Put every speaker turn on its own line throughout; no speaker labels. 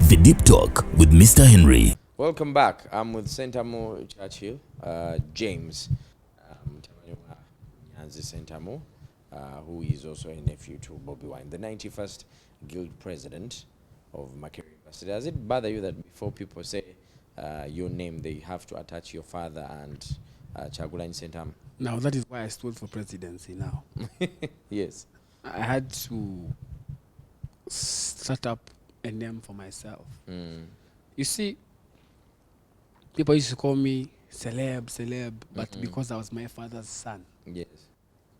The Deep Talk with Mr. Henry.
Welcome back. I'm with Sentamo Churchill, James Nyanzi Sentamo, who is also a nephew to Bobby Wine, the 91st Guild President of Makerere University. Does it bother you that before people say your name, they have to attach your father and Chagulani Sentamo?
Now, that is why I stood for presidency now.
Yes.
I had to set up a name for myself. You see, people used to call me celeb, but because I was my father's son.
Yes.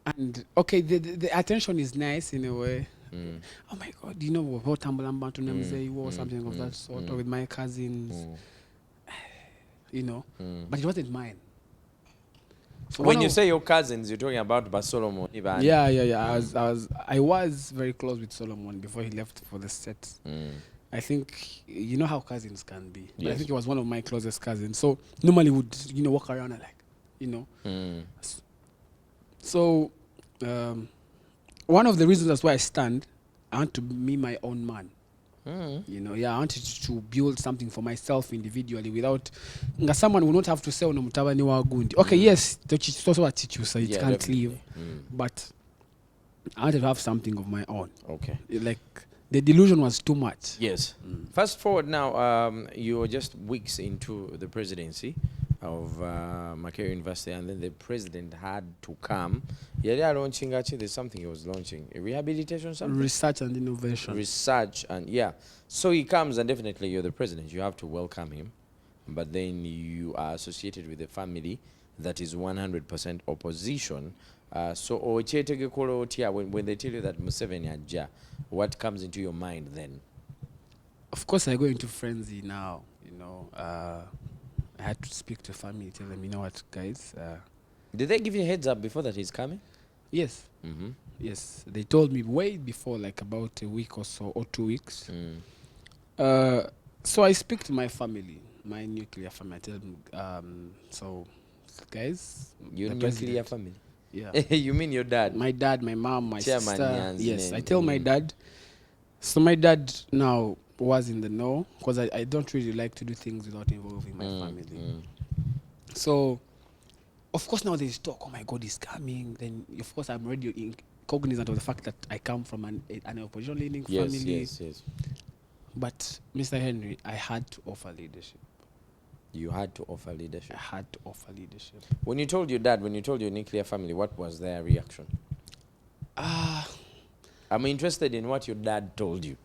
And okay, the attention is nice in a way. Oh my God, you know what Tambalamba to Namzei or something of that sort, or with my cousins, you know, but it wasn't mine. So
when you say your cousins, you're talking about Solomon.
Yeah. I was very close with Solomon before he left for the set. I think you know how cousins can be. But I think he was one of my closest cousins. So normally would walk around and So one of the reasons that's why I stand, I want to be my own man. I wanted to build something for myself individually without someone will not have to say no mutabani wa gundi. Okay, yes, it's also a teacher, so it can't leave. But I wanted to have something of my own. Okay. Like the delusion was too much.
Yes. Fast forward now, you're just weeks into the presidency of Makerere University, and then the president had to come. Yeah, launching actually. There's something he was launching, a rehabilitation, something.
Research and innovation.
Research and So he comes, and definitely you're the president. You have to welcome him, but then you are associated with a family that is 100% opposition. So when they tell you that Museveni aja, what comes into your mind then?
Of course, I go into frenzy now. I had to speak to family, tell them, you know what, guys.
Did they give you a heads up before that he's coming?
Yes. Yes. They told me way before, like about a week or so, or 2 weeks. So I speak to my family, my nuclear family. I tell them, so, guys.
Your nuclear family?
Yeah.
You mean your dad?
My dad, my mom, my
Chairman
sister.
Nyanzi
Yes.
name.
I tell my dad. So my dad now was in the know, because I don't really like to do things without involving my family. So, of course, now there's talk, oh my God, he's coming. Then, of course, I'm already cognizant of the fact that I come from an opposition-leaning family.
Yes.
But, Mr. Henry, I had to offer leadership.
You had to offer leadership?
I had to offer leadership.
When you told your dad, when you told your nuclear family, what was their reaction? I'm interested in what your dad told you.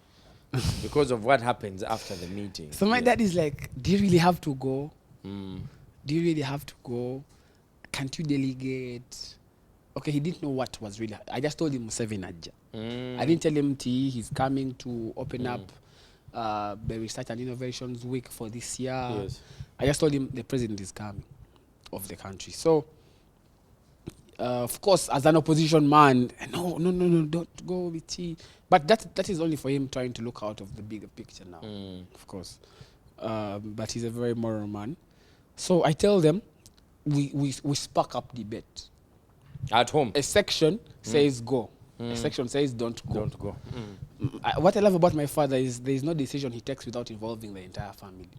Because of what happens after the meeting.
So my dad is like, do you really have to go? Do you really have to go? Can't you delegate? Okay, he didn't know what was really. I just told him Museveni aja. I didn't tell him he's coming to open up the Research and Innovations Week for this year.
Yes.
I just told him the president is coming of the country. So, of course, as an opposition man, no, don't go with tea. But that is only for him trying to look out of the bigger picture now, of course. But he's a very moral man. So I tell them, we spark up debate.
At home?
A section says go. A section says don't go.
Don't go.
What I love about my father is there is no decision he takes without involving the entire family.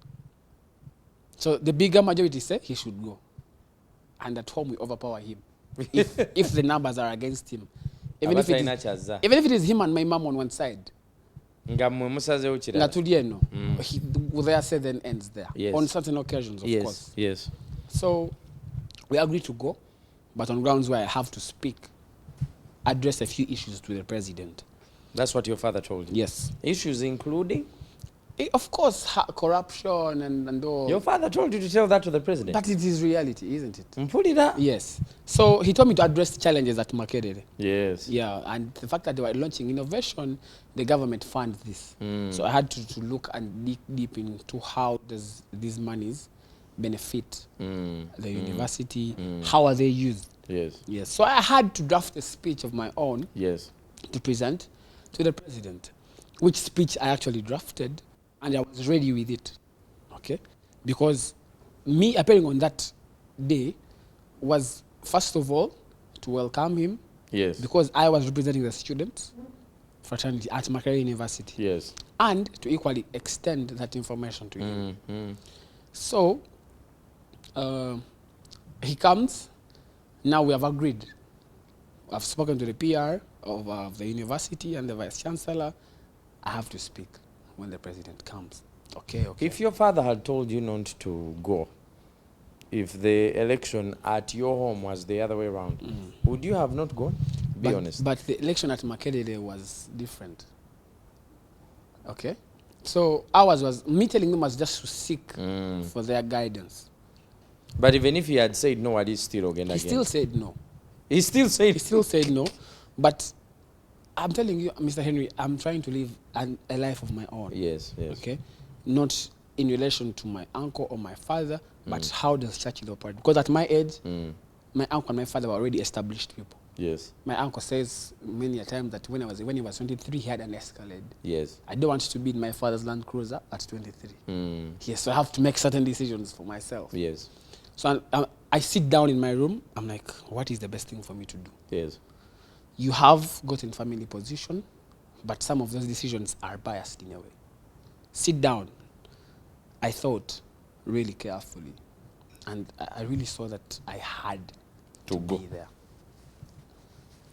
So the bigger majority say he should go. And at home we overpower him. if the numbers are against him. Even if it is him and my mom on one side. Their say then ends there.
Yes.
On certain occasions, of course.
Yes.
So we agreed to go, but on grounds where I have to speak, address a few issues to the president.
That's what your father told you?
Yes.
Issues including?
Of course, corruption and all.
Your father told you to tell that to the president?
But it is reality, isn't it?
Put it up.
Yes. So he told me to address challenges at Makerere.
Yes.
Yeah, and the fact that they were launching innovation, the government funds this. So I had to look and dig deep into how does these monies benefit the university, how are they used. Yes. So I had to draft a speech of my own to present to the president, which speech I actually drafted. And I was ready with it, okay? Because me appearing on that day was, first of all, to welcome him.
Yes.
Because I was representing the students fraternity at Makerere University.
Yes.
And to equally extend that information to him.
Mm.
So, he comes. Now we have agreed. I've spoken to the PR of the university and the vice chancellor. I have to speak when the president comes. Okay.
If your father had told you not to go, if the election at your home was the other way around, would you have not gone? Be honest.
But the election at Makerere was different. Okay? So ours was, me telling them was just to seek for their guidance.
But even if he had said no, I did still again.
He still said no.
He still said.
He still said no. But I'm telling you, Mr. Henry, I'm trying to live a life of my own.
Yes.
Okay? Not in relation to my uncle or my father, but how does Churchill operate? Because at my age, my uncle and my father were already established people.
Yes.
My uncle says many a time that when he was 23, he had an Escalade.
Yes.
I don't want to be in my father's Land Cruiser at 23. Yes, so I have to make certain decisions for myself.
Yes.
So I sit down in my room. I'm like, what is the best thing for me to do?
Yes.
You have gotten family position, but some of those decisions are biased in a way. Sit down. I thought really carefully, and I really saw that I had to
go
be there.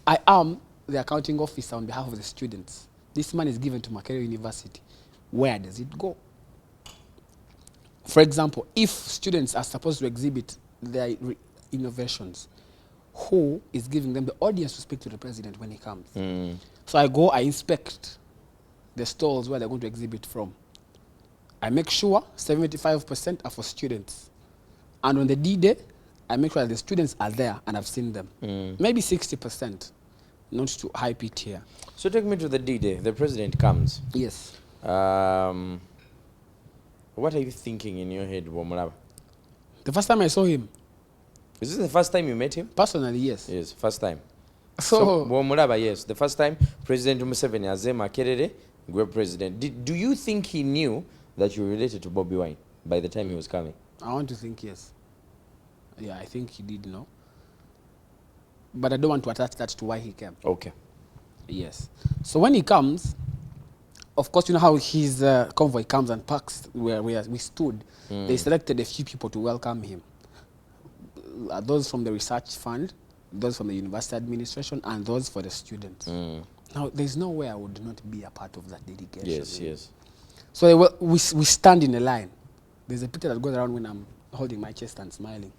I am the accounting officer on behalf of the students. This money is given to Makerere University. Where does it go? For example, if students are supposed to exhibit their innovations, who is giving them the audience to speak to the president when he comes? So I go, I inspect the stalls where they're going to exhibit from. I make sure 75% are for students. And on the D-Day, I make sure that the students are there and I've seen them. Maybe 60%, not to hype it here.
So take me to the D-Day. The president comes.
Yes.
What are you thinking in your head, Womulaba?
The first time I saw him.
Is this the first time you met him?
Personally, yes.
Yes, first time.
So
Womulaba, yes. The first time President Museveni as Makerere, great president. Do you think he knew that you were related to Bobby Wine by the time he was coming?
I want to think yes. Yeah, I think he did know. But I don't want to attach that to why he came.
Okay.
Yes. So when he comes, of course, you know how his convoy comes and parks where we stood. They selected a few people to welcome him. Those from the research fund, those from the university administration, and those for the students. Now, there's no way I would not be a part of that delegation.
Yes, yes.
So we stand in a line. There's a picture that goes around when I'm holding my chest and smiling.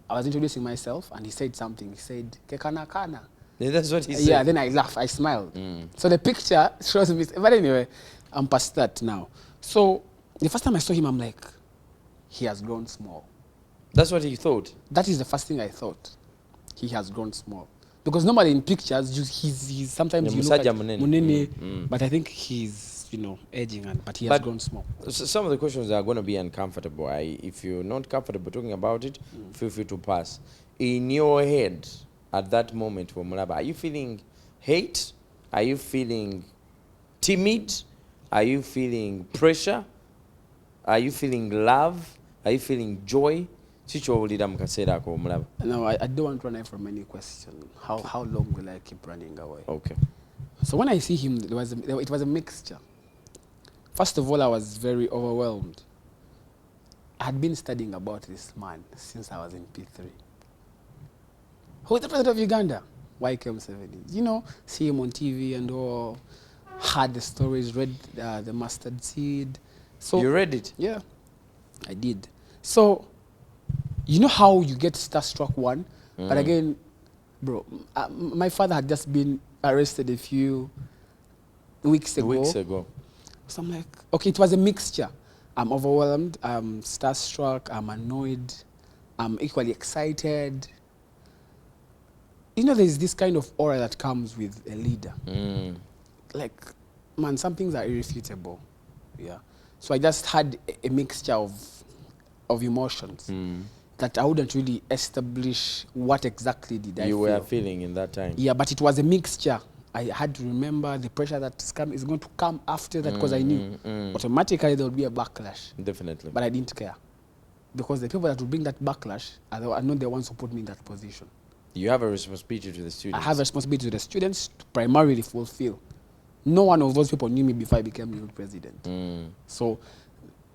I was introducing myself, and he said something. He said, "Kekana kana."
Yeah, that's what he said.
Yeah, then I laughed. I smiled. So the picture shows me. But anyway, I'm past that now. So the first time I saw him, I'm like, he has grown small.
That's what he thought.
That is the first thing I thought. He has grown small. Because normally in pictures, he's sometimes you look at Munene, but I think he's, aging, but he has grown small.
So some of the questions are going to be uncomfortable. If you're not comfortable talking about it, feel free to pass. In your head, at that moment, Womulaba, are you feeling hate? Are you feeling timid? Are you feeling pressure? Are you feeling love? Are you feeling joy? No,
I don't want to run away from any question. How long will I keep running away?
Okay.
So when I see him, it was a mixture. First of all, I was very overwhelmed. I had been studying about this man since I was in P3. Who is the president of Uganda? YK Museveni. See him on TV and all. Had the stories, read the mustard seed. So
you read it?
Yeah, I did. So, you know how you get starstruck one? But again, bro, my father had just been arrested a few weeks ago. So I'm like, okay, it was a mixture. I'm overwhelmed, I'm starstruck, I'm annoyed, I'm equally excited. There's this kind of aura that comes with a leader. Like, man, some things are irrefutable. Yeah. So I just had a mixture of emotions that I wouldn't really establish what exactly did I feel.
You were feeling in that time.
Yeah, but it was a mixture. I had to remember the pressure that is going to come after that because I knew automatically there would be a backlash.
Definitely.
But I didn't care because the people that would bring that backlash are not the ones who put me in that position.
You have a responsibility to the students.
I have a responsibility to the students to primarily fulfill. No one of those people knew me before I became youth president. So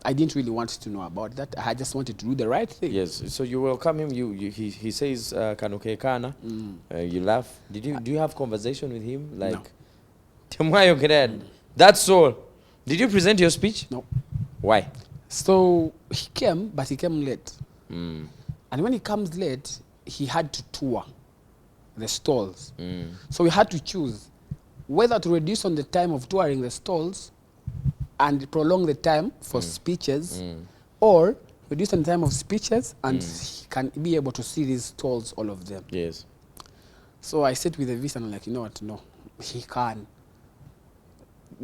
I didn't really want to know about that. I just wanted to do the right thing.
Yes. So you welcome him. He says kanuke kana. You laugh. Do you have conversation with him? Like, Temayo Kedad. That's all. Did you present your speech?
No.
Why?
So he came, but he came late. And when he comes late, he had to tour the stalls. So we had to choose whether to reduce on the time of touring the stalls and prolong the time for speeches, or reduce on the time of speeches and he can be able to see these stalls, all of them.
Yes.
So I sit with the VC and I'm like, you know what, no, he can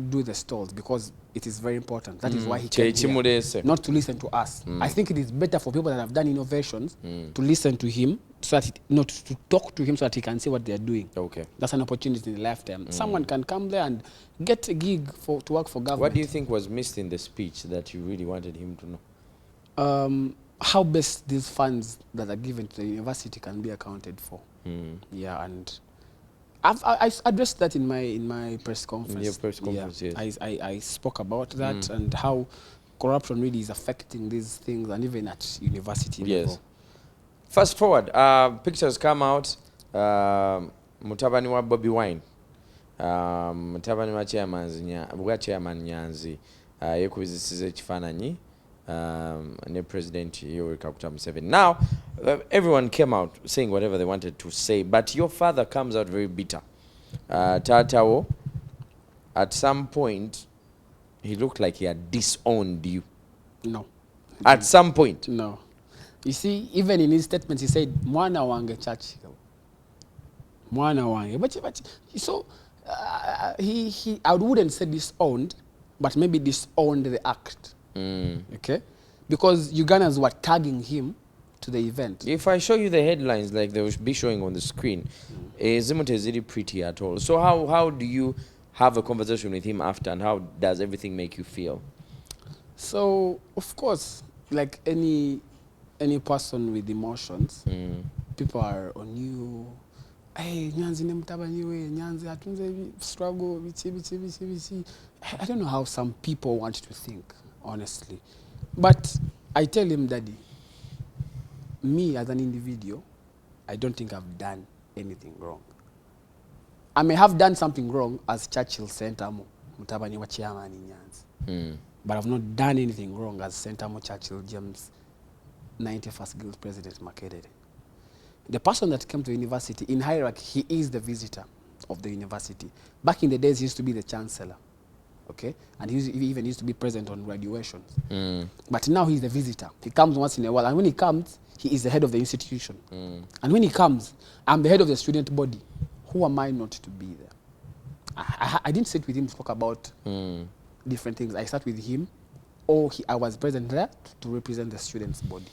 do the stalls because it is very important. That is why he came here, not to listen to us. I think it is better for people that have done innovations to listen to him, so that not to talk to him, so that he can see what they are doing.
Okay.
That's an opportunity in a lifetime. Someone can come there and get a gig to work for government.
What do you think was missed in the speech that you really wanted him to know?
How best these funds that are given to the university can be accounted for. Yeah, and I addressed that in my press conference.
In your press conference, yes.
I spoke about that and how corruption really is affecting these things, and even at university level.
Fast forward, pictures come out. Mutabani wa Bobby Wine, mutabani wa chairman Nyanzi, yekubizisize ekifaananyi ne President Yoweri Kaguta Museveni. Now, everyone came out saying whatever they wanted to say, but your father comes out very bitter. Tatawo, at some point, he looked like he had disowned you.
No.
At some point?
No. You see, even in his statements, he said, Mwana wange Churchill. Mwana wange. But so, I wouldn't say disowned, but maybe disowned the act. Okay? Because Ugandans were tagging him to the event.
If I show you the headlines like they will be showing on the screen, Zimuth is really pretty at all. So how do you have a conversation with him after, and how does everything make you feel?
So, of course, like any person with emotions, people are on you. Hey, Nyanzi nemtabaniwe, Nyanzi atunze struggle, bichi. I don't know how some people want to think, honestly. But I tell him, Daddy, me as an individual, I don't think I've done anything wrong. I may have done something wrong as Churchill Sentamo, Mutabaniwa chairman in Nyanzi. But I've not done anything wrong as Sentamo Churchill James 91st Guild President Makerere. The person that came to university, in hierarchy, he is the visitor of the university. Back in the days, he used to be the chancellor, okay? And he even used to be present on graduations. But now he's the visitor. He comes once in a while, and when he comes, he is the head of the institution. And when he comes, I'm the head of the student body. Who am I not to be there? I didn't sit with him to talk about different things. I sat with him, I was present there to represent the students' body.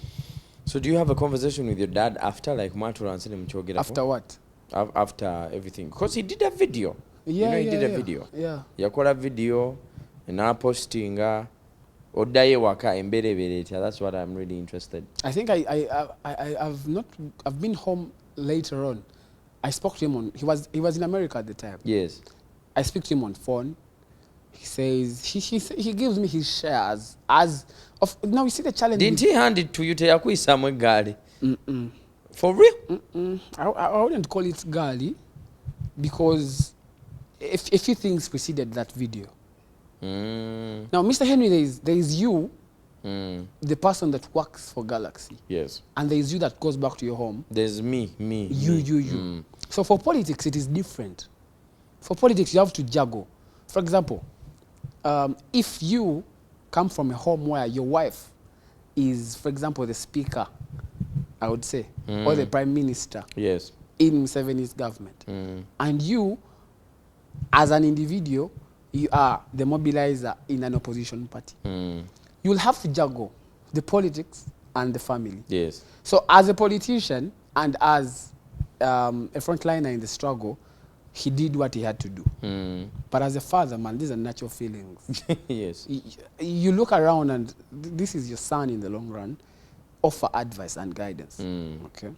So do you have a conversation with your dad after, like Matura and Selim Chogera?
After what?
After everything. Because he did a video.
Yeah,
he did a video.
Yeah.
Yakola video, and posting, odaye waka embere. That's what I'm really interested.
I think I've been home later on. I spoke to him on, he was in America at the time.
Yes.
I speak to him on phone. He says, he gives me his shares now you see the challenge.
Didn't he hand it to you? For real?
I wouldn't call it gali, because a few things preceded that video. Now, Mr. Henry, there is you, the person that works for Galaxy.
Yes.
And there is you that goes back to your home.
There's me.
You. So for politics, it is different. For politics, you have to juggle. For example, if you come from a home where your wife is, for example, the speaker, I would say, or the prime minister,
yes,
in Museveni's government, and you, as an individual, you are the mobilizer in an opposition party, you will have to juggle the politics and the family.
Yes.
So as a politician and as a frontliner in the struggle, he did what he had to do. But as a father, man, these are natural feelings.
Yes.
You look around and this is your son in the long run. Offer advice and guidance. Okay.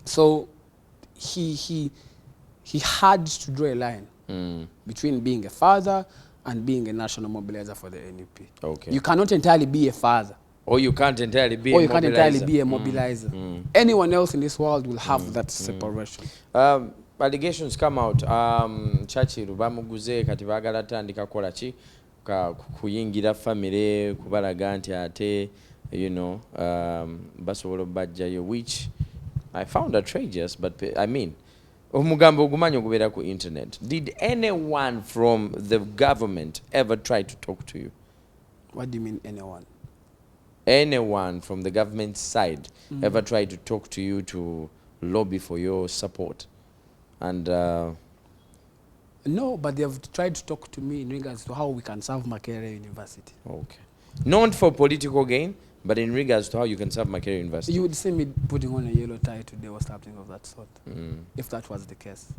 So he had to draw a line between being a father and being a national mobilizer for the NUP.
Okay.
You cannot entirely be a father.
Or you can't entirely be
Or
a
you can't entirely be a
mobilizer.
mobilizer. Anyone else in this world will have that separation.
Allegations come out. Churchill bamuguze kati bagala tandika kola ki kuyingira family kubalaga nti ate basobola bajjayo, which I found outrageous, but I mean omugambo ogumanyi okubeera ku internet. Did anyone from the government ever try to talk to you?
What do you mean anyone?
Anyone from the government side ever tried to talk to you to lobby for your support? And
no, but they have tried to talk to me in regards to how we can serve Makerere University.
okay, not for political gain, but in regards to how you can serve Makerere University.
You would see me putting on a yellow tie today or something of that sort, if that was the case.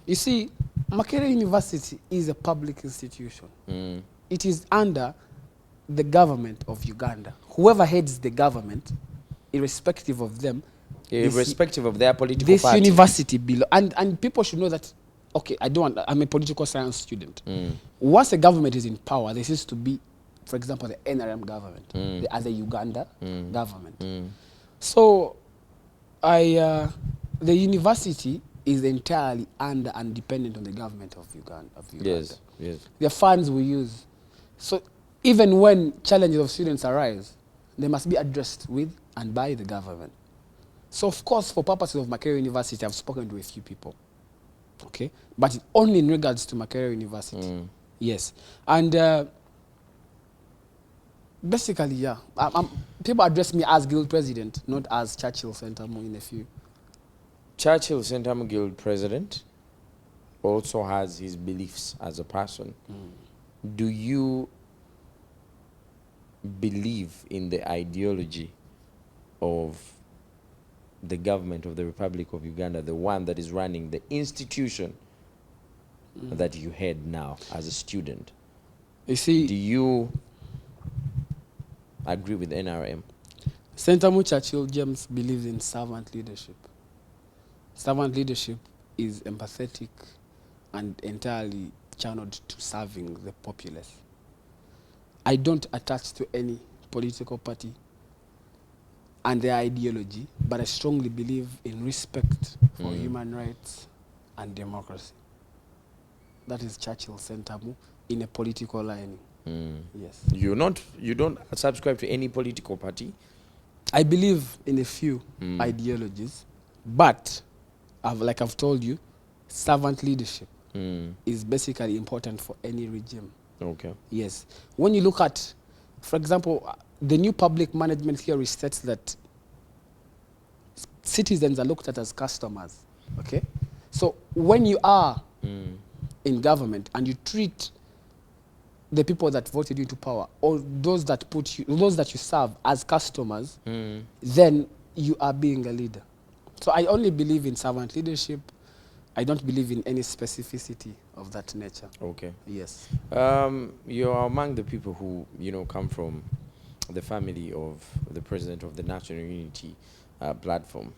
You see, Makerere University is a public institution. It is under the government of Uganda. Whoever heads the government, irrespective of them,
Irrespective of their political
this
party.
university below, and people should know that, okay, I'm a political science student. Once a government is in power, there seems to be, for example, the NRM government, the other Uganda government. So, the university is entirely under and dependent on the government of Uganda.
Yes, yes.
The funds we use. So, even when challenges of students arise, they must be addressed with and by the government. So, of course, for purposes of Makerere University, I've spoken to a few people, okay? But only in regards to Makerere University, yes. And basically, yeah, people address me as guild president, not as Churchill Sentamu in a few.
Churchill Sentamu Guild president also has his beliefs as a person. Do you believe in the ideology of the government of the Republic of Uganda, the one that is running the institution that you head now as a student?
You see,
do you agree with NRM?
Sentamu Churchill James believes in servant leadership. Servant leadership is empathetic and entirely channeled to serving the populace. I don't attach to any political party and their ideology, but I strongly believe in respect for human rights and democracy. That is Churchill Sentamu in a political line. Yes. You
don't subscribe to any political party?
I believe in a few ideologies, but like I've told you, servant leadership is basically important for any regime.
Okay.
Yes. When you look at, for example, the new public management theory states that citizens are looked at as customers. Okay? So when you are in government and you treat the people that voted you into power or those that you serve as customers, then you are being a leader. So I only believe in servant leadership. I don't believe in any specificity of that nature.
Okay.
Yes.
You're among the people who, come from the family of the president of the National Unity Platform,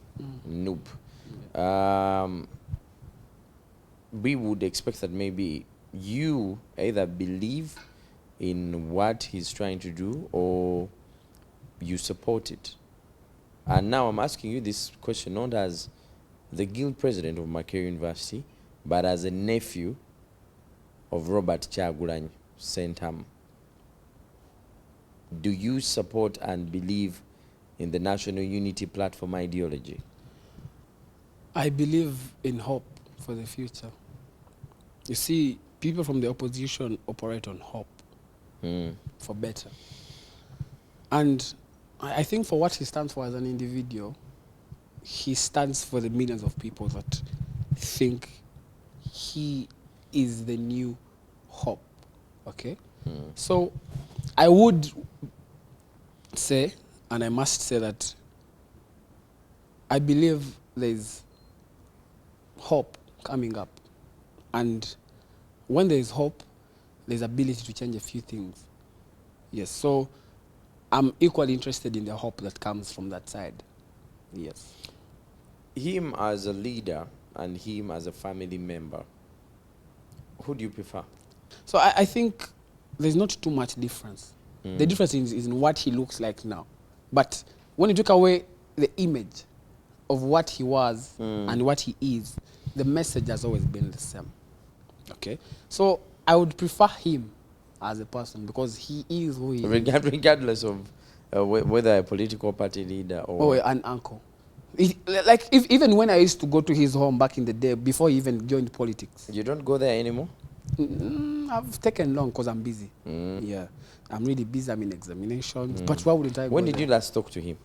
NUP. We would expect that maybe you either believe in what he's trying to do or you support it. And now I'm asking you this question not as the guild president of Makerere University, but as a nephew of Robert Kyagulanyi Sentamu. Do you support and believe in the National Unity Platform ideology?
I believe in hope for the future. You see, people from the opposition operate on hope for better. And I think for what he stands for as an individual, he stands for the millions of people that think he is the new hope. Okay? So I would say, and I must say that I believe there's hope coming up. And when there is hope, there's ability to change a few things. Yes, so I'm equally interested in the hope that comes from that side. Yes.
Him as a leader and him as a family member, who do you prefer?
So I think there's not too much difference. The difference is in what he looks like now. But when you took away the image of what he was and what he is, the message has always been the same. Okay? So I would prefer him as a person because he is who he is.
Regardless of whether a political party leader or...
Oh, an uncle. Even when I used to go to his home back in the day, before he even joined politics.
You don't go there anymore?
I've taken long because I'm busy. Yeah. I'm really busy. I'm in examinations. But why wouldn't I go
When did
there?
you last talk to him?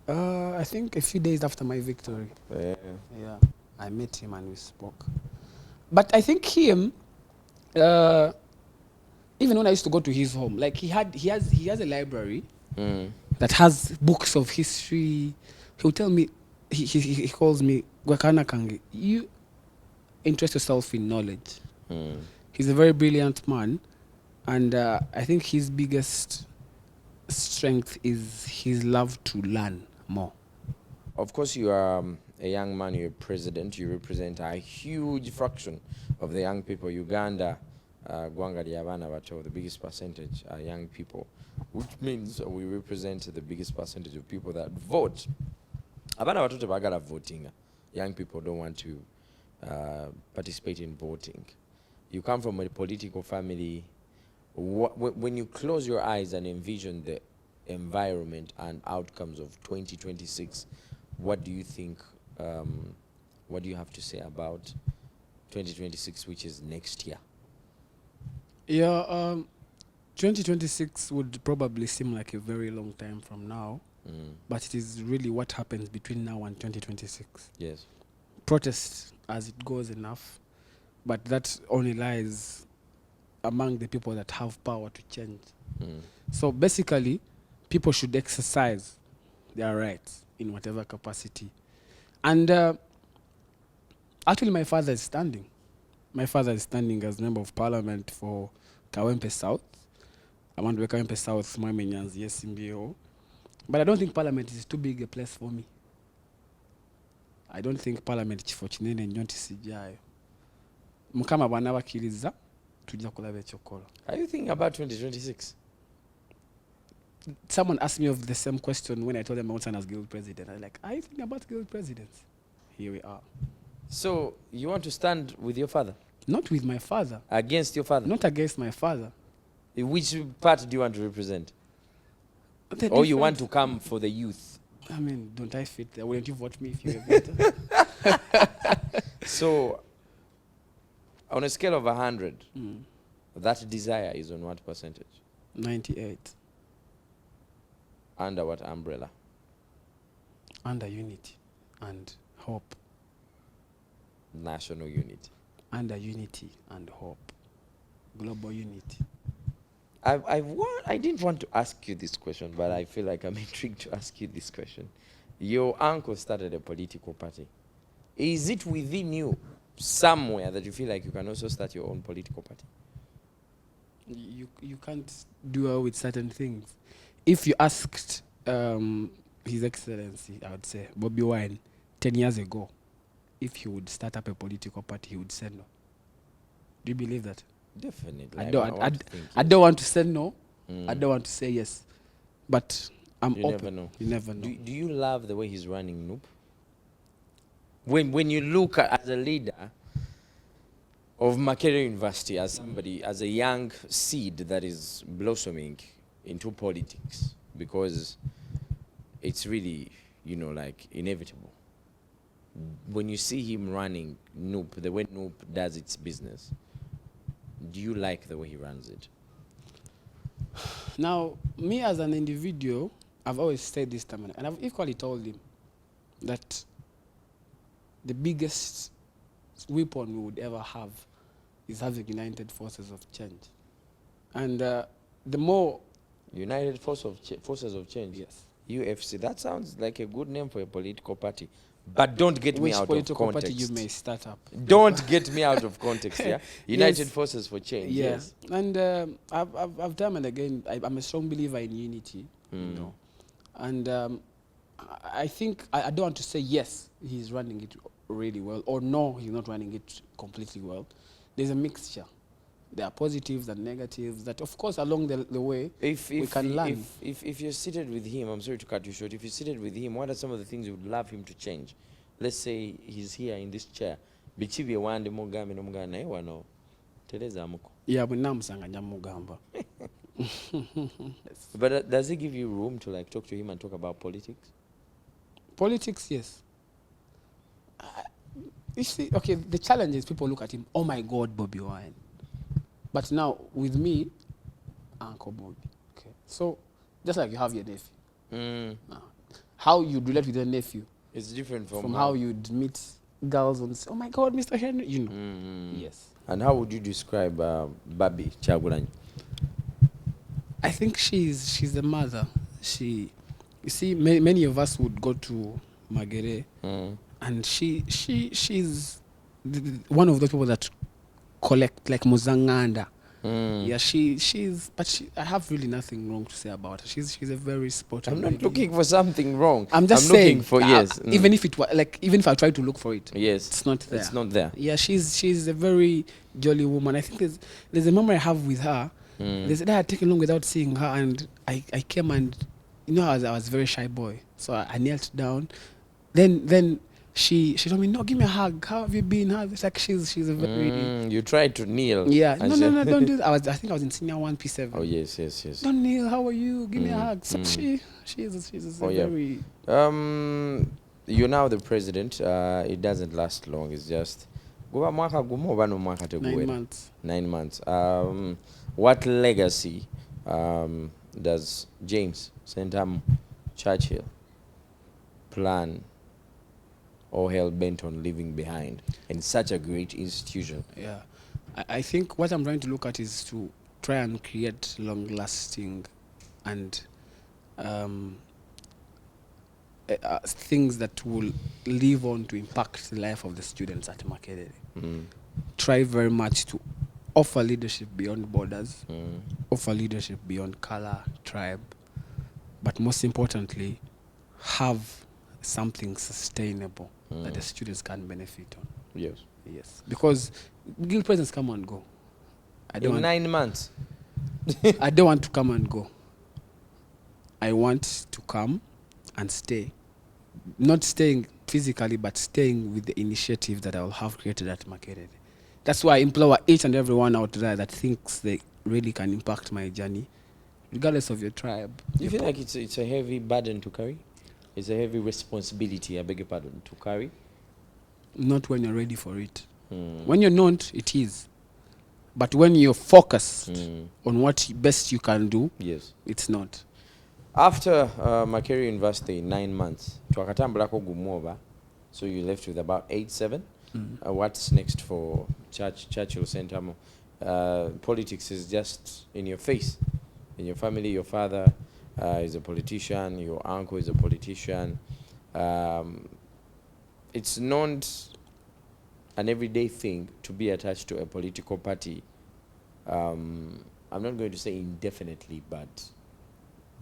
I think a few days after my victory.
Yeah.
I met him and we spoke. But I think him, even when I used to go to his home, like he has a library that has books of history. He'll tell me, he calls me, Gwakana Kangi, you interest yourself in knowledge. He's a very brilliant man. And I think his biggest strength is his love to learn more.
Of course, you are a young man, you're president, you represent a huge fraction of the young people. Uganda, Gwanga Lyabana Bato, the biggest percentage are young people, which means we represent the biggest percentage of people that vote. Abana Bato Bagala voting. Young people don't want to participate in voting. You come from a political family. When you close your eyes and envision the environment and outcomes of 2026, what do you think, what do you have to say about 2026, which is next year?
Yeah, 2026 would probably seem like a very long time from now, but it is really what happens between now and 2026.
Yes.
Protest as it goes enough, but that only lies among the people that have power to change. So basically, people should exercise their rights in whatever capacity. And actually, my father is standing. My father is standing as member of parliament for Kawempe South. I want to be Kawempe South, Mwamenyanzi, yes, MBO. But I don't think parliament is too big a place for me. I don't think parliament chifo chinene nnyo nti Mukama bwana bakiriza tujja kulaba ekyokkola.
Are you thinking about 2026?
Someone asked me of the same question when I told them I want to run as guild president. I was like, are you thinking about guild presidents? Here we are.
So you want to stand with your father?
Not with my father.
Against your father?
Not against my father.
Which part do you want to represent?
The
Or you want
difference-
to come for the youth?
I mean, don't I fit there? Wouldn't you vote me if you were better?
So, on a scale of 100, that desire is on what percentage?
98.
Under what umbrella?
Under unity and hope.
National unity.
Under unity and hope. Global unity.
I didn't want to ask you this question, but I feel like I'm intrigued to ask you this question. Your uncle started a political party. Is it within you somewhere that you feel like you can also start your own political party?
You can't do away with certain things. If you asked His Excellency, I would say, Bobby Wine, 10 years ago, if he would start up a political party, he would say no. Do you believe that?
Definitely.
I don't want to say no. I don't want to say yes. But I'm
You
open.
never know.
You never know.
Do you love the way he's running Noop? When you look at as a leader of Makerere University, as somebody, as a young seed that is blossoming into politics, because it's really, like inevitable. When you see him running Noop, the way Noop does its business, do you like the way he runs it?
Now, me as an individual, I've always said this time, and I've equally told him that the biggest weapon we would ever have is having united forces of change. And the more...
United Forces of Change?
Yes.
UFC. That sounds like a good name for a political party. But don't get me out of context.
Which political party you may start up?
Don't get me out of context, yeah? United
Yes.
Forces for Change,
Yeah.
yes.
And I've time and again, I'm a strong believer in unity, you know. And I think, I don't want to say yes, he's running it really well, or no, he's not running it completely well. there's a mixture. There are positives and negatives that, of course, along the way, we can learn.
If you're seated with him, I'm sorry to cut you short. If you're seated with him, what are some of the things you would love him to change? Let's say he's here in this chair. Bichibi wande mugame no mugana naye wano tereza amuko.
Yeah, but now musanga mugamba.
But does he give you room to like talk to him and talk about politics?
Politics, yes. You see, okay, the challenge is people look at him, oh my God, Bobby Wine. But now, with me, Uncle Bobby. Okay. So, just like you have your nephew. How you relate with your nephew.
It's different
from how you'd meet girls and say, oh my God, Mr. Henry, you know. Yes.
And how would you describe Babi Chagulanyi?
I think she's a mother. You see, many of us would go to Magere, and she's one of those people that collect like Muzanganda. Yeah, I have really nothing wrong to say about her. She's a very sporty.
I'm not looking for something wrong.
I'm saying,
looking for yes.
Even if I try to look for it,
yes,
it's not there.
It's not there.
Yeah, she's a very jolly woman. I think there's a memory I have with her. There's a day I had taken long without seeing her, and I came and I was a very shy boy, so I knelt down. Then she told me, no, give me a hug. How have you been? It's like she's a very.
You tried to kneel.
Yeah, no, don't do that. I think I was in senior 1 P7.
Oh yes.
Don't kneel. How are you? Give me a hug. So she's very.
You're now the president. It doesn't last long. It's just 9
months.
9 months. What legacy does James Sentam Churchill plan or hell bent on leaving behind in such a great institution?
Yeah, I think what I'm trying to look at is to try and create long-lasting and things that will live on to impact the life of the students at Makerere. Try very much to offer leadership beyond borders, offer leadership beyond color, tribe, but most importantly, have something sustainable that the students can benefit on. Yes. Because guild presidents come and go.
In 9 months.
I don't want to come and go. I want to come and stay. Not staying physically, but staying with the initiative that I will have created at Makerere. That's why I implore each and everyone out there that thinks they really can impact my journey, regardless of your tribe.
Do you feel like it's a heavy burden to carry? It's a heavy responsibility, I beg your pardon, to carry?
Not when you're ready for it. When you're not, it is. But when you're focused on what best you can do,
yes,
it's not.
After Makerere University, 9 months, so you left with about 8-7. What's next for Churchill Centamo? Politics is just in your face. In your family, your father is a politician, your uncle is a politician. It's not an everyday thing to be attached to a political party. I'm not going to say indefinitely, but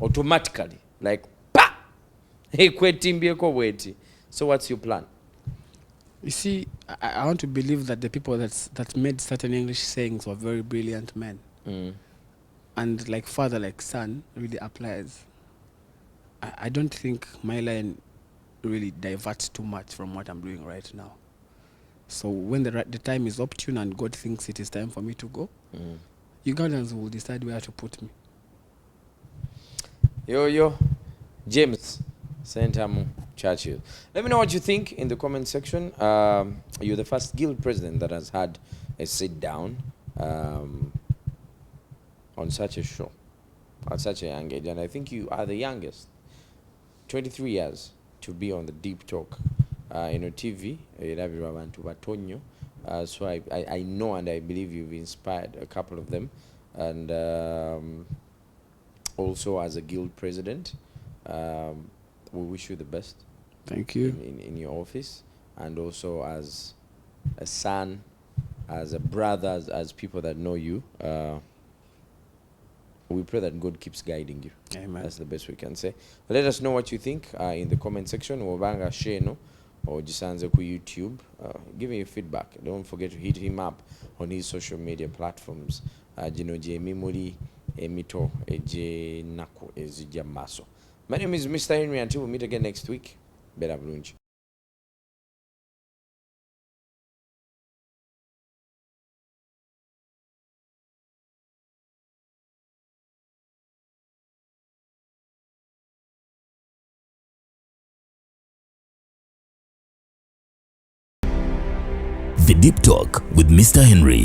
automatically, like, pa! So what's your plan?
You see, I want to believe that the people that made certain English sayings were very brilliant men. And like father, like son, really applies. I don't think my line really diverts too much from what I'm doing right now. So when the time is opportune and God thinks it is time for me to go, Ugandans will decide where to put me.
Yo, James Sentamu Churchill. Let me know what you think in the comment section. You're the first guild president that has had a sit down on such a show, at such a young age. And I think you are the youngest, 23 years, to be on the Deep Talk. TV, so I know and I believe you've inspired a couple of them. And also as a guild president, we wish you the best.
Thank you.
In your office, and also as a son, as a brother, as people that know you. We pray that God keeps guiding you.
Amen.
That's the best we can say. Let us know what you think in the comment section. Wobanga Sheno or gisanze ku YouTube, give me your feedback. Don't forget to hit him up on his social media platforms. Gino gye emimuli emito egye naku ezijja maso. My name is Mr. Henry. Until we meet again next week, better bulungi.
The Deep Talk with Mr. Henry.